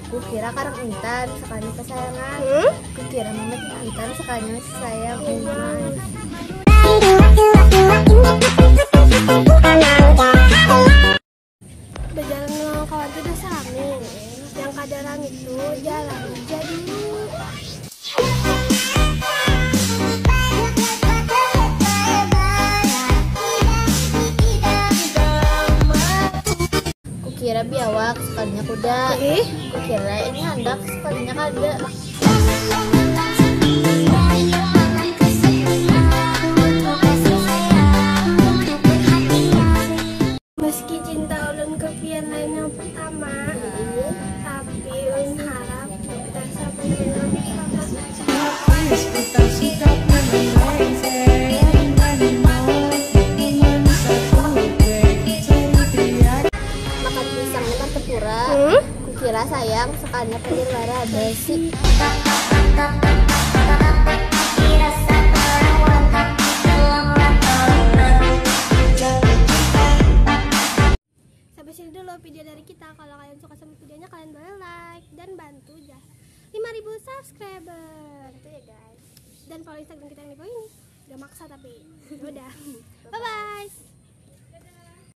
Kukira karang intan sekalinya kesayangan. Kukira mama intan sekalinya masih sayang. Berjalan melawan kawan tidak sami. Yang kadarang itu jalan aja dulu. Kukira biawak sekalinya kuda. Kukira ini handak sekalinya kada. Meski cinta ulun kepian lain yang pertama, tapi ulun harap kita sampai bersama. Makan pisangnya Martapura. Kukira sayang sekalinya penyelara besi. Sampai sini dulu video dari kita. Kalau kalian suka sama videonya, kalian boleh like dan bantu ya 5.000 subscriber. Itu ya guys. Dan follow Instagram kita yang di bawah ini. Gak maksa tapi udah. Bye bye.